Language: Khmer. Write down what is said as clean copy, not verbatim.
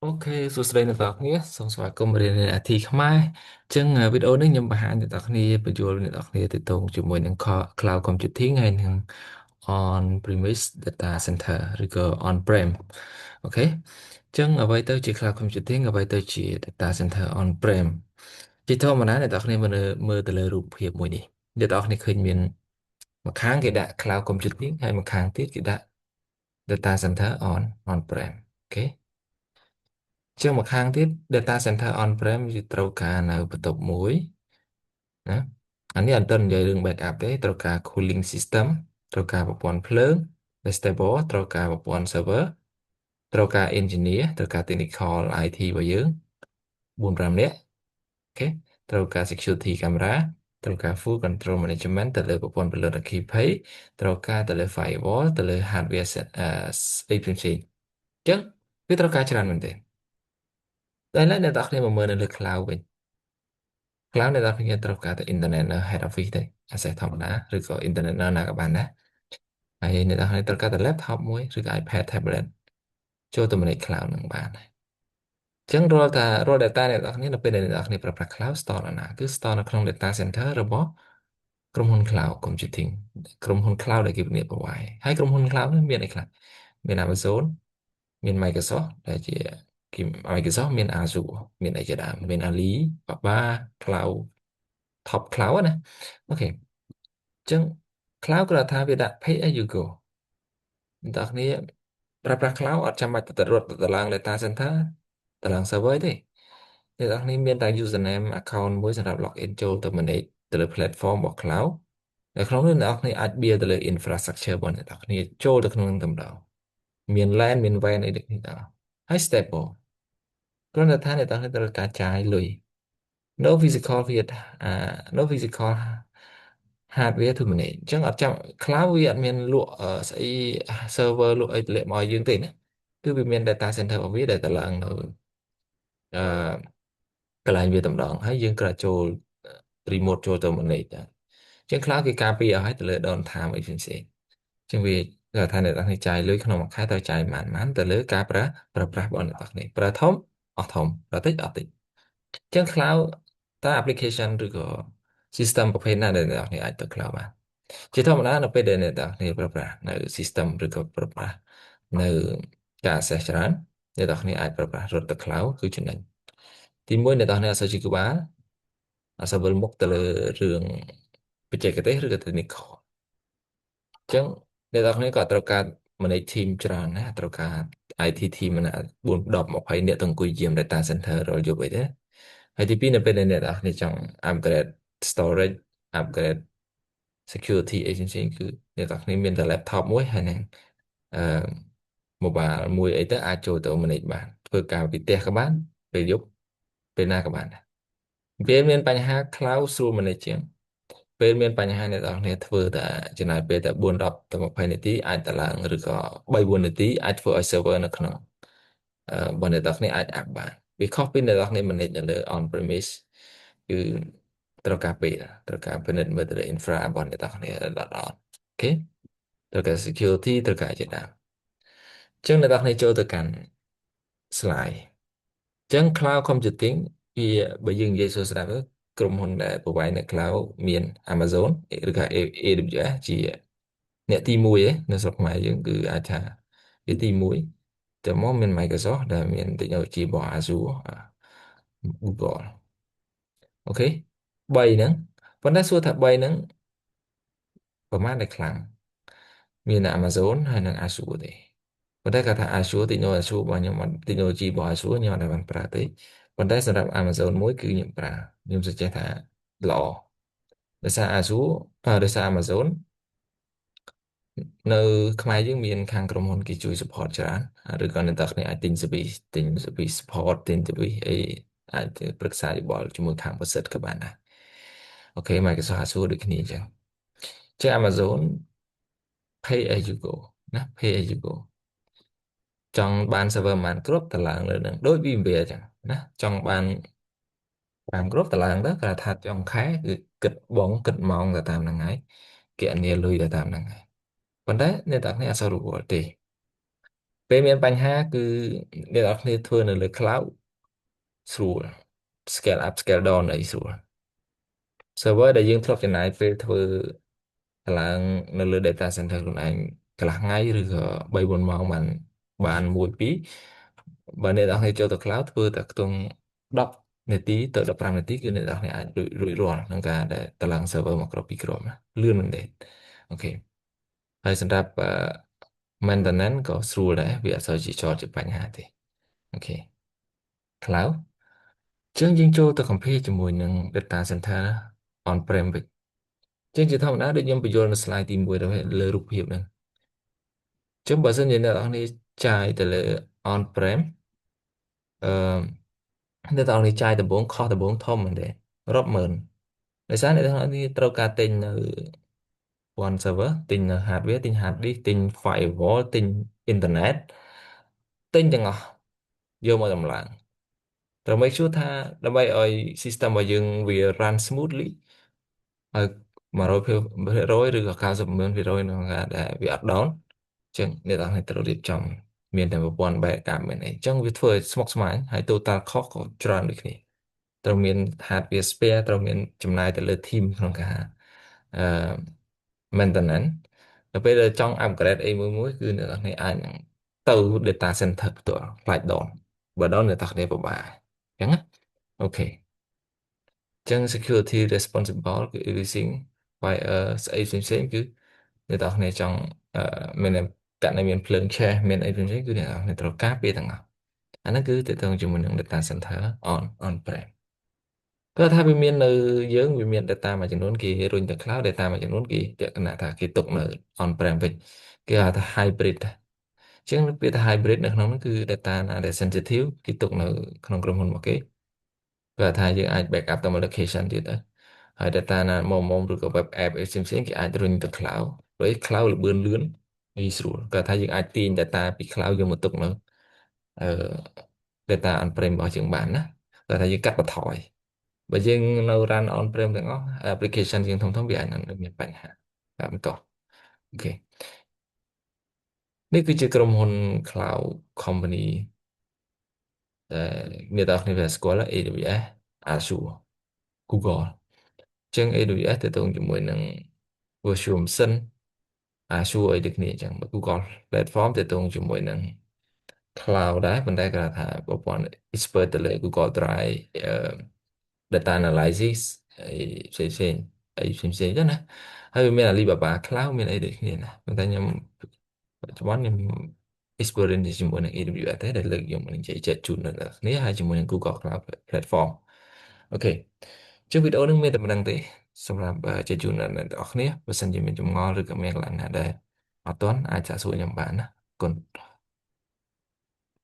អូខេសួស្តីអ្នកនរគ្នាសូមស្វាគមន៍រៀនអាធីខ្មែរអញ្ចឹងវីដេអូនេះខ្ញុំបង្ហាញអ្នកនរគ្នាបញ្យល់អ្នកនរគ្នាទៅតងជាមួយនឹង Cloud Computing ហើយនឹង On-premise Data Center ឬក៏ On-prem អូខេអញ្ចឹងអ្វីទៅជា Cloud Computing អ្វីទៅជា Data Center On-prem ជាធម្មតាអ្នកនរគ្នាមើលទៅលើរូបភាពមួយនេះអ្នកនរគ្នាឃើញមានម្ខាងគេដាក់ Cloud Computing ហើយម្ខាងទៀតគេដាក់ Data Center On-prem អូខេ ជាងម្ខាងទៀត data center on-prem វាត្រូវការនៅបន្ទប់មួយណាអានេះអត់ទាន់និយាយរឿង backup ទេត្រូវការ cooling system ត្រូវការប្រព័ន្ធភ្លើង stable ត្រូវការប្រព័ន្ធ server ត្រូវការ engineer ត្រូវការ technical IT របស់យើង4-5នាក់អូខេត្រូវការ security camera ត្រូវការ full control management ទៅលើប្រព័ន្ធពន្លត់អគ្គិភ័យត្រូវការទៅលើ firewall ទៅលើ hardware set ស្អីផ្សេងៗអញ្ចឹងវាត្រូវការច្រើនមែនទេតែឥឡូវអ្នកនរគ្នាមកមើលនៅលើ cloud វិញ cloud អ្នកនរគ្នាត្រូវការតែ internet នៅ head office ទេ access ធម្មតាឬក៏ internet នៅណាក៏បានដែរហើយអ្នកនរគ្នាត្រូវការតែ laptop មួយឬក៏ iPad tablet ចូលទៅ manage cloud នឹងបានអញ្ចឹងរាល់ data អ្នកនរគ្នានៅពេលដែលអ្នកនរគ្នាប្រើប្រាស់ cloud store នៅណាគឺ store នៅក្នុង data center របស់ក្រុមហ៊ុន cloud computing ក្រុមហ៊ុន cloud ដែលគេពង្រៀប provide ហើយក្រុមហ៊ុន cloud នេះមានអីខ្លះមាន Amazon មាន Microsoft ដែលជាគេ Microsoft មាន Azure មានអីជាដើមមាន Alibaba Cloud Top Cloud ណាអូខេអញ្ចឹង cloud គឺថាវាដាក់ pay as you go អ្នកនរគ្នាប្រើប្រាស់ cloud អត់ចាំបាច់ទៅរត់ទៅឡើង data center ទៅឡើង server ទេអ្នកនរគ្នាមានតែ username account មួយសម្រាប់ login ចូលទៅ manage ទៅលើ platform របស់ cloud នៅក្នុងនេះអ្នកនរគ្នាអាច build ទៅលើ infrastructure របស់អ្នកនរគ្នាចូលទៅក្នុងនឹងតែម្ដងមាន LAN មាន WAN អីដូចនេះដល់ហើយ stable គ្រាន់តែថាអ្នកនរគ្នាត្រូវការចាយលុយ no physical វាno physical hardware to manage អញ្ចឹងអត់ចាំ cloud វាអត់មានលក់ស្អី server លក់អីតម្លាក់មកឲ្យយើងទេណាគឺវាមាន data center របស់វាដែលតម្លើងនៅអឺកន្លែងវាតែម្ដងហើយយើងគ្រាន់តែចូល remote ចូលទៅ manage ដែរអញ្ចឹង cloud គេការពារឲ្យទៅលើ downtime អីផ្សេងៗអញ្ចឹងវាគឺថាអ្នកនរគ្នាចាយលុយក្នុងមួយខែត្រូវចាយប៉ុន្មានទៅលើការប្រើប្រាស់របស់អ្នកនរគ្នាប្រើធំអស់ធំប្រើតិចអត់តិចអញ្ចឹង cloud តើ application ឬក៏ system ប្រភេទណាដែលអ្នកនរគ្នាអាចទៅ cloud បានជាធម្មតានៅពេលដែលអ្នកនរគ្នាប្រើប្រាស់នៅ system ឬក៏ប្រើប្រាស់នៅការ access ច្រើនអ្នកនរគ្នាអាចប្រើប្រាស់រត់ទៅ cloud គឺចំណេញទីមួយអ្នកនរគ្នាអត់សូវជាក្បាលអត់សូវវិលមុខទៅលើរឿងបច្ចេកទេសឬក៏ technical អញ្ចឹងអ្នកនរគ្នាក៏ត្រូវការ manage team ច្រើនណាត្រូវការ IT team ណា4 10 20នាក់ទៅអង្គុយយាម data center រាល់យប់អីទេហើយទីពីរនៅពេលដែលអ្នកនរគ្នាចង់ upgrade storage upgrade security អីផ្សេងៗគឺអ្នកនរគ្នាមានតែ laptop មួយហើយនឹងអឺ mobile មួយអីទៅអាចចូលទៅ manage បានធ្វើការពីផ្ទះក៏បានពេលយប់ពេលណាក៏បានដែរពេលមានបញ្ហា cloud ស្រួល manage ជាងពេលមានបញ្ហាអ្នកនរគ្នាធ្វើតែចំណាយពេលតែ4 10ទៅ20នាទីអាចតឡើងឬក៏3 4នាទីអាចធ្វើឲ្យ server នៅក្នុងបើអ្នកនរគ្នាអាចអាប់បានវាខុសពីអ្នកនរគ្នា manage នៅលើ on premise គឺត្រូវការពេលត្រូវការពិនិត្យមើលទៅលើ infra របស់អ្នកនរគ្នាដល់អូខេត្រូវការ security ត្រូវការជាដើមអញ្ចឹងអ្នកនរគ្នាចូលទៅកាន់ slide អញ្ចឹង cloud computing វាបើយើងនិយាយសួរស្រាប់ទៅក្រុមហ៊ុនដែល provide នៅ cloud មាន Amazon ឬក៏ AWS ជាអ្នកទី1ឯនៅស្រុកខ្មែរយើងគឺអាចថាវាទី1តែមកមាន Microsoft ដែលមាន technology របស់ Azure Google អូខេ3ហ្នឹងប៉ុន្តែសួរថា3ហ្នឹងប្រមាណដែលខ្លាំងមាន Amazon ហើយនិង Azure ទេប៉ុន្តែគាត់ថា Azure technology របស់ខ្ញុំអត់ technology របស់ Azure ខ្ញុំអត់បានប្រើទេប៉ុន្តែសម្រាប់ Amazon មួយគឺខ្ញុំប្រើខ្ញុំសង្កេតថាល្អដោយសារ Azure ដោយសារ Amazon នៅខ្មែរយើងមានខាងក្រុមហ៊ុនគេជួយ support ច្រើនឬក៏អ្នកនរគ្នាអាចទិញ support ទិញ service អីអាចទៅប្រឹក្សាយោបល់ជាមួយខាងប្រសិទ្ធក៏បានដែរអូខេ Microsoft Azure ដូចគ្នាអញ្ចឹងជា Amazon pay as you go ណា pay as you go ចង់បាន server ប៉ុន្មានគ្រប់តឡើងលើនឹងដូច VMware អញ្ចឹងណាចង់បាន5គ្រប់តឡើងទៅគាត់ថាចុងខែគឺគិតបងគិតម៉ោងទៅតាមហ្នឹងហើយគណនាលុយទៅតាមហ្នឹងហើយប៉ុន្តែអ្នកទាំងនេះអត់សូវរវល់ទេ ពេលមានបញ្ហាគឺអ្នកនរគ្នាធ្វើនៅលើ cloud ស្រួល scale up scale down អីស្រួល server ដែលយើងធ្លាប់ចំណាយពេលធ្វើកន្លងនៅលើ data center ខ្លួនឯងកន្លះថ្ងៃឬក៏3 4ម៉ោងបាន1 2បើអ្នកនរគ្នាចូលទៅ cloud ធ្វើតែខ្ទង់10នាទីទៅ15នាទីគឺអ្នកនរគ្នាអាចរួចរាល់ក្នុងការដែលតឡើង server មកគ្រប់ពីរគ្រាប់ណាលឿនមែនទេអូខេហើយសម្រាប់maintenance ក៏ស្រួលដែរវាអត់សូវជាចោតជាបញ្ហាទេអូខេ cloud ជាងយើងចូលទៅ compare ជាមួយនឹង data center on prem វិញជាងជាធម្មតាដូចខ្ញុំបញ្យល់នៅ slide ទី1ទៅលើរូបភាពហ្នឹងចឹងបើសិនជាអ្នកនរគ្នាចាយទៅលើ on prem អឺអ្នកនរគ្នាចាយដំបូងខុសដំបូងធំមែនទេរាប់ម៉ឺនដោយសារអ្នកនរគ្នាត្រូវការទិញនៅ one server ទិញនៅ hardware ទិញ hard disk ទិញ firewall ទិញ internet ទិញទាំងអស់យកមកតម្លើងត្រូវ make sure ថាដើម្បីឲ្យ system របស់យើងវា run smoothly ហើយ100%ឬក៏90%ក្នុងការដែលវាអត់ down អញ្ចឹងអ្នកទាំងនេះត្រូវរៀបចំមានតែប្រព័ន្ធ backup មានអីអញ្ចឹងវាធ្វើឲ្យស្មុគស្មាញហើយ total cost ក៏ច្រើនដូចគ្នាត្រូវមាន hardware spare ត្រូវមានចំណាយទៅលើ team ក្នុងការអឺ maintenance ដល់ពេលដែលចង់ upgrade អីមួយគឺអ្នកទាំងនេះអាចនឹងទៅ data center ផ្ទាល់ខ្លាច down បើ down អ្នកទាំងនេះពិបាកអញ្ចឹងណាអូខេ ចឹង security responsible គឺ everything fire ស្អីផ្សេងៗគឺអ្នកនរគ្នាចង់មានករណីមានភ្លើងឆេះមានអីផ្សេងៗគឺអ្នកនរគ្នាត្រូវការពារទាំងអស់អាហ្នឹងគឺតើតើជាមួយនឹង data center on prem គាត់ថាវាមាននៅយើងវាមាន data មួយចំនួនគេរុញទៅ cloud data មួយចំនួនគេលក្ខណៈថាគេទុកនៅ on prem វិញគេហៅថា hybrid ចឹងពាក្យថា hybrid នៅក្នុងនោះគឺ data ណាដែល sensitive គេទុកនៅក្នុងក្រុមហ៊ុនរបស់គេគាត់ថាយើងអាច backup ទៅមក location ទៀតដែរហើយ data ណាមកឬក៏ web app អីផ្សេងៗគេអាចរុញទៅ cloud ព្រោះ cloud ល្បឿនលឿនងាយស្រួលគាត់ថាយើងអាចទាញ data ពី cloud យកមកទុកនៅអឺ data on prem របស់យើងបានណាគាត់ថាយើងកាត់បន្ថយបើយើងនៅ run on prem ទាំងអស់ application យើងធំវាអាចនឹងមានបញ្ហាបាទបន្តអូខេនេះគឺជាក្រុមហ៊ុន cloud company ដែលអ្នកទាំងអស់គ្នាស្គាល់ AWS Azure Google អញ្ចឹង AWS ទៅទៅជាមួយនឹង Virtual Machine Azure អីដូចគ្នាអញ្ចឹង Google Platform ទៅទៅជាមួយនឹង cloud ដែរប៉ុន្តែគាត់ថាប្រព័ន្ធ expert ទៅលើ Google Drive data analysis អីផ្សេងអីផ្សេងទៅណាហើយវាមាន Alibaba Cloud មានអីដូចគ្នាណាប៉ុន្តែខ្ញុំបច្ចុប្បន្នខ្ញុំ experience ជាមួយនឹង AWS ទេដែលលើកយកមកនិយាយចែកជូនដល់អ្នកគ្នាហើយជាមួយនឹង Google Cloud Platform អូខេជើងវីដេអូនេះមានតែប៉ុណ្្នឹងទេសម្រាប់ចែកជូនដល់អ្នកទាំងអស់គ្នាបើសិនជាមានចម្ងល់ឬក៏មានកន្លែងណាដែលអត់ទាន់អាចសាកសួរខ្ញុំបានណាអរគុណ